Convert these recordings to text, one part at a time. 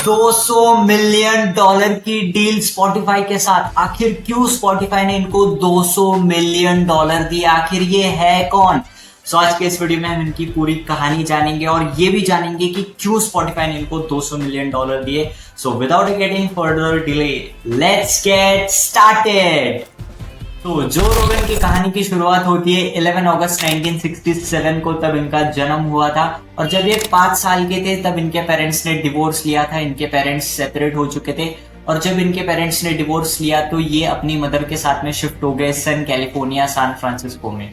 $200 million की deal Spotify के साथ। आखिर क्यों स्पॉटिफाई ने इनको $200 मिलियन दिए, आखिर ये है कौन? आज के इस वीडियो में हम इनकी पूरी कहानी जानेंगे और ये भी जानेंगे कि क्यों स्पॉटिफाई ने इनको $200 मिलियन दिए। So without getting further delay, let's get started. तो जो रोगन की कहानी की शुरुआत होती है 11 अगस्त 1967 को, तब इनका जन्म हुआ था। और जब ये 5 साल के थे तब इनके पेरेंट्स ने डिवोर्स लिया था। इनके पेरेंट्स सेपरेट हो चुके थे और जब इनके पेरेंट्स ने डिवोर्स लिया तो ये अपनी मदर के साथ में शिफ्ट हो गए सन कैलिफोर्निया, सैन फ्रांसिस्को में।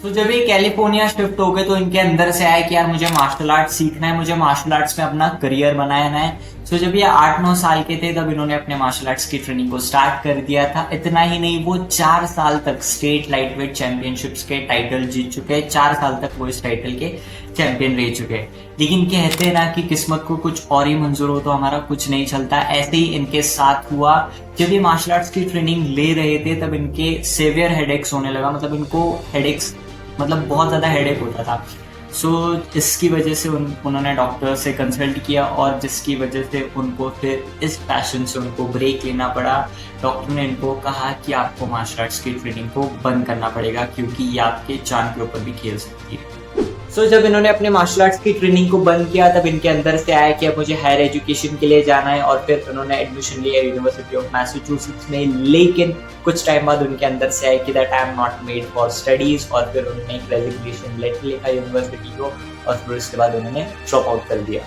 तो जब ये कैलिफोर्निया शिफ्ट हो गए तो इनके अंदर से आया कि यार मुझे मार्शल आर्ट सीखना है, मुझे मार्शल आर्ट्स में अपना करियर बनाना है। तो जब ये 8-9 साल के थे तब इन्होंने अपने मार्शल आर्ट्स की ट्रेनिंग को स्टार्ट कर दिया था। इतना ही नहीं, वो 4 साल तक स्टेट लाइटवेट चैंपियनशिप्स के टाइटल जीत चुके हैं। 4 साल तक वो इस टाइटल के चैंपियन रह चुके हैं। लेकिन कहते हैं ना कि किस्मत को कुछ और ही मंजूर हो तो हमारा कुछ नहीं चलता। ऐसे ही इनके साथ हुआ। जब ये मार्शल आर्ट्स की ट्रेनिंग ले रहे थे तब इनके सेवियर हेडेक्स होने लगा। मतलब इनको हेडेक्स बहुत ज़्यादा हेडेक होता था। इसकी वजह से उन्होंने डॉक्टर से कंसल्ट किया और जिसकी वजह से उनको फिर इस पैशन से उनको ब्रेक लेना पड़ा। डॉक्टर ने इनको कहा कि आपको मार्शल आर्ट्स की ट्रेनिंग को बंद करना पड़ेगा क्योंकि ये आपके जान के ऊपर भी खेल सकती है। जब इन्होंने अपने मार्शल आर्ट्स की ट्रेनिंग को बंद किया तब इनके अंदर से आया कि अब मुझे हायर एजुकेशन के लिए जाना है और फिर उन्होंने एडमिशन लिया यूनिवर्सिटी ऑफ मैसाचुसेट्स में। लेकिन कुछ टाइम बाद उनके अंदर से आया कि that I am not made for studies और फिर उन्होंने एक रेजिग्नेशन लेटर लिखा यूनिवर्सिटी को और फिर उसके बाद उन्होंने ड्रॉप आउट कर दिया।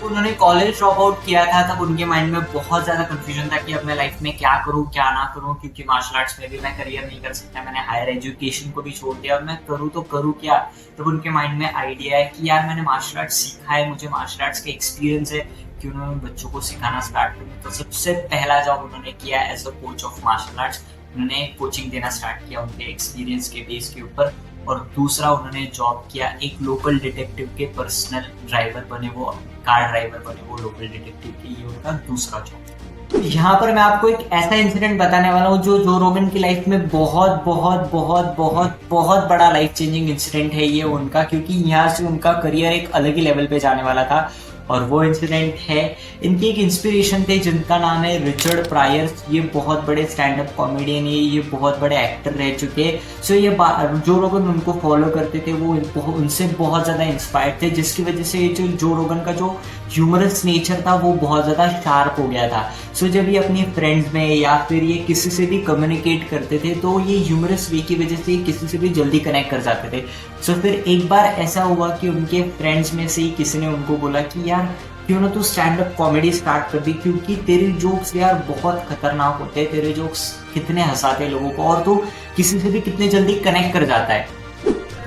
उन्होंने कॉलेज ड्रॉप आउट किया था तब उनके माइंड में बहुत ज़्यादा कंफ्यूजन था कि अब मैं लाइफ में क्या करूँ क्या ना करूँ, क्योंकि मार्शल आर्ट्स में भी मैं करियर नहीं कर सकता। मैंने हायर एजुकेशन को भी छोड़ दिया और मैं करूँ तो करूँ क्या। तब उनके माइंड में आइडिया है कि यार मैंने मार्शल आर्ट्स सीखा है, मुझे मार्शल आर्ट्स का एक्सपीरियंस है, कि उन्होंने बच्चों को सिखाना स्टार्ट किया। तो सबसे पहला जॉब उन्होंने किया as a coach of martial arts. उन्होंने कोचिंग देना स्टार्ट किया उनके एक्सपीरियंस के बेस के ऊपर। और दूसरा उन्होंने जॉब किया एक लोकल डिटेक्टिव के पर्सनल ड्राइवर बने, वो कार ड्राइवर बने वो लोकल डिटेक्टिव के। ये उनका दूसरा जॉब। यहाँ पर मैं आपको एक ऐसा इंसिडेंट बताने वाला हूँ जो रोगन की लाइफ में बहुत बहुत बहुत बहुत बहुत बड़ा लाइफ चेंजिंग इंसिडेंट है ये उनका, क्योंकि यहाँ से उनका करियर एक अलग ही लेवल पे जाने वाला था। और वो इंसिडेंट है, इनकी एक इंस्पिरेशन थे जिनका नाम है रिचर्ड प्रायर। ये बहुत बड़े स्टैंड अप कॉमेडियन है, ये बहुत बड़े एक्टर रह चुके हैं। ये जो रोगन उनको फॉलो करते थे वो उनसे बहुत ज़्यादा इंस्पायर्ड थे, जिसकी वजह से जो रोगन का जो ह्यूमरस नेचर था वो बहुत ज़्यादा शार्प हो गया था। जब ये अपनी फ्रेंड्स में या फिर ये किसी से भी कम्युनिकेट करते थे तो ये ह्यूमरस वे की वजह से किसी से भी जल्दी कनेक्ट कर जाते थे। फिर एक बार ऐसा हुआ कि उनके फ्रेंड्स में से ही किसी ने उनको बोला कि यार क्यों ना तू स्टैंड अप कॉमेडी स्टार्ट कर दी, क्योंकि तेरे जोक्स यार बहुत खतरनाक होते हैं, तेरे जोक्स कितने हंसाते हैं लोगों को और तू किसी से भी कितने जल्दी कनेक्ट कर जाता है।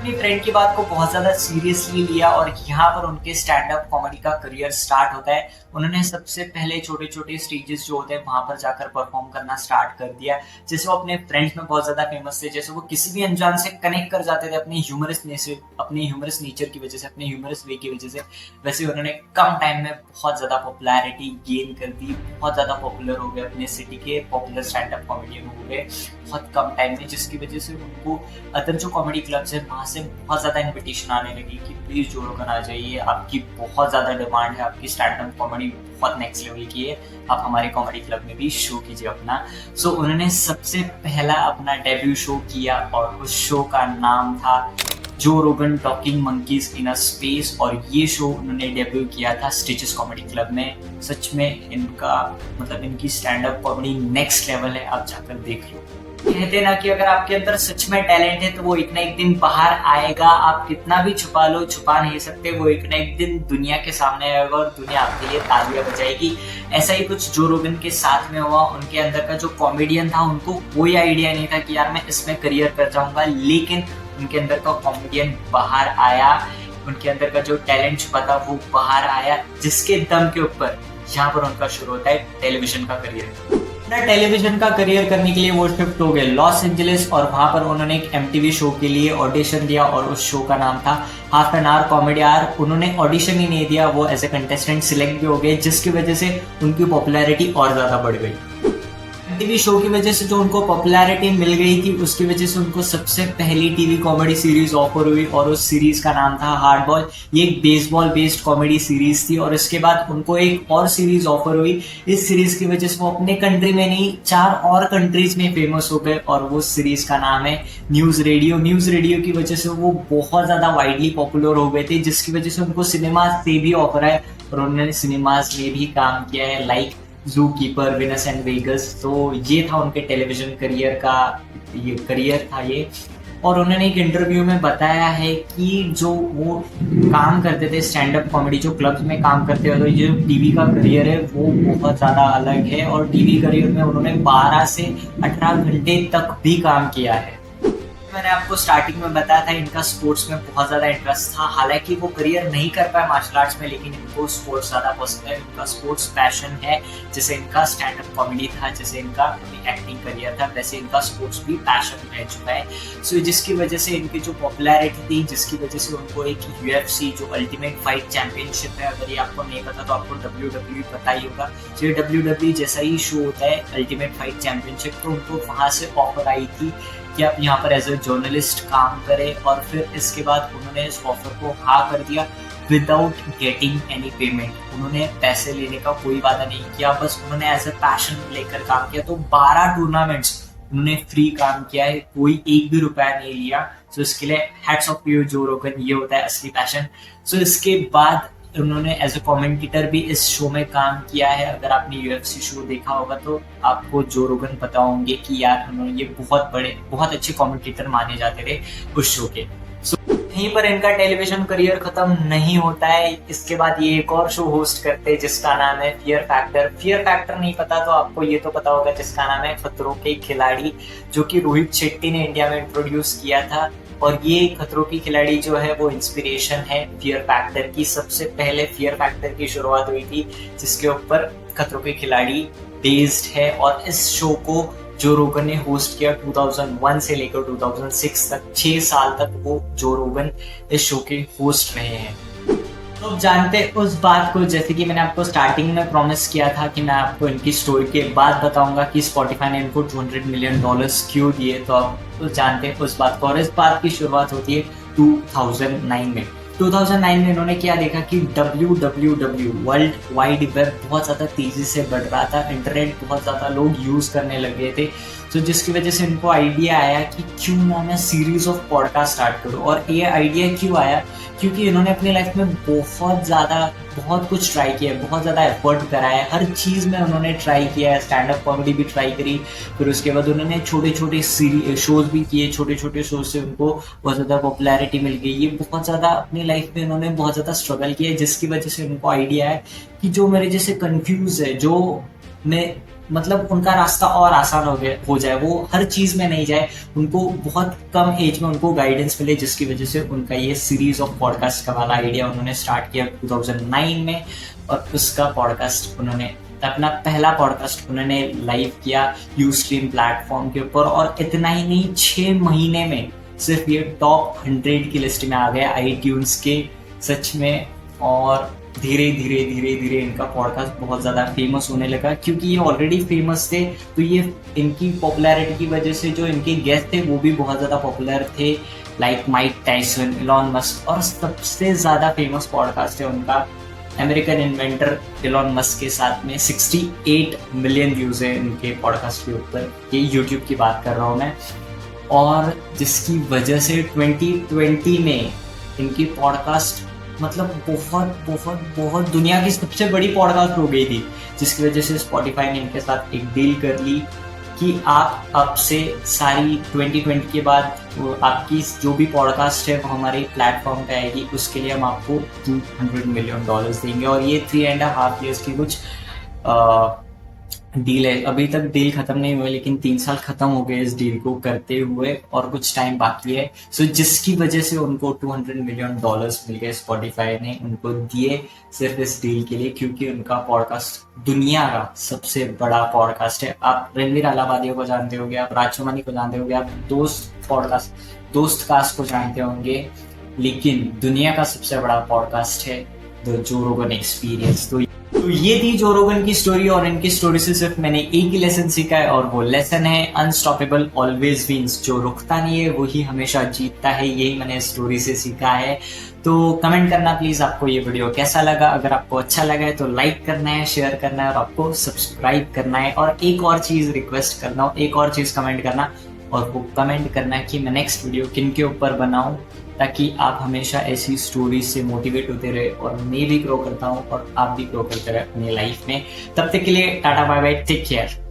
अपनी फ्रेंड की बात को बहुत ज़्यादा सीरियसली लिया और यहाँ पर उनके स्टैंड अप कॉमेडी का करियर स्टार्ट होता है। उन्होंने सबसे पहले छोटे छोटे स्टेजेस जो होते हैं वहाँ पर जाकर परफॉर्म करना स्टार्ट कर दिया। जैसे वो अपने फ्रेंड्स में बहुत ज़्यादा फेमस थे, जैसे वो किसी भी अनजान से कनेक्ट कर जाते थे अपने ह्यूमरस नेचर की वजह से, अपने ह्यूमरस वे की वजह से। वैसे उन्होंने कम टाइम में बहुत ज़्यादा पॉपुलैरिटी गेन कर दी, बहुत ज़्यादा पॉपुलर हो गए, अपने सिटी के पॉपुलर स्टैंड अप कॉमेडियन हो गए बहुत कम टाइम में, जिसकी वजह से उनको अदर जो कॉमेडी क्लब्स है वहाँ से बहुत ज़्यादा इन्विटेशन आने लगी कि प्लीज़ जो रोगन आ जाइए, आपकी बहुत ज़्यादा डिमांड है, आपकी स्टैंड अप कॉमेडी बहुत नेक्स्ट लेवल की है, आप हमारे कॉमेडी क्लब में भी शो कीजिए अपना। उन्होंने सबसे पहला अपना डेब्यू शो किया और उस शो का नाम था जो रोगन talking monkeys in a space. और ये शो उन्होंने डेब्यू किया था स्टिचेस कॉमेडी क्लब में। सच में इनकी stand up comedy next level है, आप जाकर देख लो। कहते हैं ना कि अगर आपके अंदर सच में टैलेंट है तो वो एक ना एक दिन बाहर आएगा। आप कितना भी छुपा लो, छुपा नहीं सकते, वो एक ना एक दिन दुनिया के सामने आएगा और दुनिया आपके लिए तालियां बजाएगी। ऐसा ही कुछ जो रोगन के साथ में हुआ। उनके अंदर का जो कॉमेडियन था उनको कोई आइडिया नहीं था कि यार मैं इसमें करियर कर जाऊंगा, लेकिन उनके अंदर का कॉमेडियन बाहर आया, उनके अंदर का जो टैलेंट छुपा था वो बाहर आया, जिसके दम के ऊपर यहाँ पर उनका शुरू होता है टेलीविजन का करियर। टेलीविजन का करियर करने के लिए वो शिफ्ट हो गए लॉस एंजलिस और वहां पर उन्होंने एक MTV शो के लिए ऑडिशन दिया और उस शो का नाम था half an hour comedy hour. उन्होंने ऑडिशन ही नहीं दिया, वो एज ए कंटेस्टेंट सिलेक्ट भी हो गए, जिसकी वजह से उनकी पॉपुलैरिटी और ज्यादा बढ़ गई। टीवी शो की वजह से जो उनको पॉपुलैरिटी मिल गई थी, उसकी वजह से उनको सबसे पहली टीवी कॉमेडी सीरीज ऑफर हुई और उस सीरीज का नाम था हार्ड बॉल। ये एक बेसबॉल बेस्ड कॉमेडी सीरीज थी और इसके बाद उनको एक और सीरीज ऑफर हुई। इस सीरीज की वजह से वो अपने कंट्री में नहीं 4 और कंट्रीज में फेमस हो गए और वो सीरीज का नाम है न्यूज रेडियो। न्यूज रेडियो की वजह से वो बहुत ज्यादा वाइडली पॉपुलर हो गए थे, जिसकी वजह से उनको सिनेमा से भी ऑफर है और उन्होंने सिनेमाज में भी काम किया है, लाइक जू कीपर, विनस एंड वेगस। तो ये था उनके टेलीविजन करियर का, ये करियर था ये। और उन्होंने एक इंटरव्यू में बताया है कि जो वो काम करते थे स्टैंड अप कॉमेडी, जो क्लब्स में काम करते थे, तो ये जो टीवी का करियर है वो बहुत ज़्यादा अलग है। और टीवी करियर में उन्होंने 12 से 18 घंटे तक भी काम किया है। मैंने आपको स्टार्टिंग में बताया था इनका स्पोर्ट्स में बहुत ज़्यादा इंटरेस्ट था। हालांकि वो करियर नहीं कर पाए मार्शल आर्ट्स में, लेकिन इनको स्पोर्ट्स ज़्यादा पसंद है, इनका स्पोर्ट्स पैशन है। जैसे इनका स्टैंड अप कॉमेडी था, जैसे इनका एक्टिंग करियर था, वैसे इनका स्पोर्ट्स भी पैशन रह चुका है। सो जिसकी वजह से इनकी जो पॉपुलैरिटी थी, जिसकी वजह से उनको एक UFC जो अल्टीमेट फाइट चैंपियनशिप है, अगर ये आपको नहीं पता तो आपको WWE पता ही होगा। तो ये WWE जैसा ही शो होता है अल्टीमेट फाइट चैंपियनशिप, तो उनको वहाँ से ऑफर आई थी कि आप यहाँ पर एज ए जर्नलिस्ट काम करें। और फिर इसके बाद उन्होंने इस ऑफर को हाँ कर दिया विदाउट गेटिंग एनी पेमेंट। उन्होंने पैसे लेने का कोई वादा नहीं किया, बस उन्होंने एज ए पैशन लेकर काम किया। तो 12 टूर्नामेंट्स उन्होंने फ्री काम किया है, कोई एक भी रुपया नहीं लिया। सो इसके लिए हैट्स ऑफ यू जो रोगन, ये होता है असली पैशन। सो इसके बाद उन्होंने एज ए कमेंटेटर भी इस शो में काम किया है। अगर आपने UFC शो देखा होगा तो आपको जो रोगन पता होंगे कि यार उन्होंने ये बहुत अच्छे कमेंटेटर माने जाते थे उस शो के। सो यहीं पर इनका टेलीविजन करियर खत्म नहीं होता है। इसके बाद ये एक और शो होस्ट करते हैं जिसका नाम है फियर फैक्टर। फियर फैक्टर नहीं पता तो आपको ये तो पता होगा जिसका नाम है खतरों के खिलाड़ी, जो कि रोहित शेट्टी ने इंडिया में इंट्रोड्यूस किया था। और ये खतरों की खिलाड़ी जो है वो इंस्पिरेशन है फियर फैक्टर की। सबसे पहले फियर फैक्टर की शुरुआत हुई थी, जिसके ऊपर खतरों के खिलाड़ी बेस्ड है। और इस शो को जो रोगन ने होस्ट किया 2001 से लेकर 2006 तक, 6 साल तक वो जो रोगन इस शो के होस्ट रहे हैं। तो जानते उस बात को, जैसे कि मैंने आपको स्टार्टिंग में प्रॉमिस किया था कि मैं आपको इनकी स्टोरी के बाद बताऊंगा कि स्पॉटिफाई ने इनको $200 मिलियन क्यों दिए। तो आप तो जानते हैं उस बात को। और इस बात की शुरुआत होती है 2009 में। 2009 में इन्होंने क्या देखा कि www वर्ल्ड वाइड वेब बहुत ज़्यादा तेज़ी से बढ़ रहा था, इंटरनेट बहुत ज़्यादा लोग यूज़ करने लगे थे। तो जिसकी वजह से इनको आइडिया आया कि क्यों ना मैं सीरीज ऑफ पॉडकास्ट स्टार्ट करूं। और ये आइडिया क्यों आया, क्योंकि इन्होंने अपनी लाइफ में बहुत कुछ ट्राई किया है, बहुत ज़्यादा एफर्ट करा है, हर चीज़ में उन्होंने ट्राई किया है। स्टैंड अप कॉमेडी भी ट्राई करी, फिर उसके बाद उन्होंने छोटे छोटे शोज भी किए। छोटे छोटे शोज से उनको बहुत ज़्यादा पॉपुलैरिटी मिल गई। ये बहुत ज़्यादा अपनी लाइफ में उन्होंने बहुत ज़्यादा स्ट्रगल किया है, जिसकी वजह से उनको आइडिया है कि जो मेरे जैसे कंफ्यूज है, जो मैं मतलब उनका रास्ता और आसान हो जाए, वो हर चीज में नहीं जाए, उनको बहुत कम एज में उनको गाइडेंस मिले, जिसकी वजह से उनका ये सीरीज ऑफ पॉडकास्ट का वाला आइडिया उन्होंने स्टार्ट किया 2009 में। और उसका पॉडकास्ट उन्होंने अपना पहला पॉडकास्ट उन्होंने लाइव किया यूस्ट्रीम प्लेटफॉर्म के ऊपर। और इतना ही नहीं, 6 महीने में सिर्फ ये टॉप 100 की लिस्ट में आ गया iTunes के, सच में। और धीरे धीरे इनका पॉडकास्ट बहुत ज़्यादा फेमस होने लगा, क्योंकि ये ऑलरेडी फेमस थे। तो ये इनकी पॉपुलैरिटी की वजह से जो इनके गेस्ट थे वो भी बहुत ज़्यादा पॉपुलर थे, like Mike Tyson, Elon Musk. और सबसे ज़्यादा फेमस पॉडकास्ट है उनका अमेरिकन इन्वेंटर इलॉन मस्क के साथ में। 68 मिलियन व्यूज़ है इनके पॉडकास्ट के ऊपर, ये यूट्यूब की बात कर रहा हूँ मैं। और जिसकी वजह से 2020 में इनकी पॉडकास्ट मतलब बहुत दुनिया की सबसे बड़ी पॉडकास्ट हो गई थी, जिसकी वजह से स्पॉटिफाई ने इनके साथ एक डील कर ली कि आप अब से सारी 2020 के बाद आपकी जो भी पॉडकास्ट है वो हमारे प्लेटफॉर्म पे आएगी, उसके लिए हम आपको $200 मिलियन देंगे। और ये 3.5 years की कुछ डील है। अभी तक डील खत्म नहीं हुई, लेकिन 3 साल खत्म हो गए इस डील को करते हुए और कुछ टाइम बाकी है। सो जिसकी वजह से उनको $200 मिलियन मिल गए, स्पॉटिफाई ने उनको दिए सिर्फ इस डील के लिए, क्योंकि उनका पॉडकास्ट दुनिया का सबसे बड़ा पॉडकास्ट है। आप रणवीर अलाहाबादिया को जानते होंगे, आप राजकुमारी को जानते होंगे, आप दोस्त कास्ट को जानते होंगे, लेकिन दुनिया का सबसे बड़ा पॉडकास्ट है द जो रोगन एक्सपीरियंस। तो तो ये थी जो रोगन की स्टोरी, और इनकी स्टोरी से सिर्फ मैंने एक ही लेसन सीखा है, और वो लेसन है अनस्टॉपेबल ऑलवेज विंस। जो रुकता नहीं है वही हमेशा जीतता है, यही मैंने स्टोरी से सीखा है। तो कमेंट करना प्लीज आपको ये वीडियो कैसा लगा। अगर आपको अच्छा लगा है तो लाइक करना है, शेयर करना है, और आपको सब्सक्राइब करना है। और एक और चीज रिक्वेस्ट करना हो, एक और चीज कमेंट करना, और वो कमेंट करना है कि मैं नेक्स्ट वीडियो किन के ऊपर बनाऊं, ताकि आप हमेशा ऐसी स्टोरीज से मोटिवेट होते रहे, और मैं भी ग्रो करता हूँ और आप भी ग्रो करते रहे अपनी लाइफ में। तब तक के लिए tata bye bye, take care.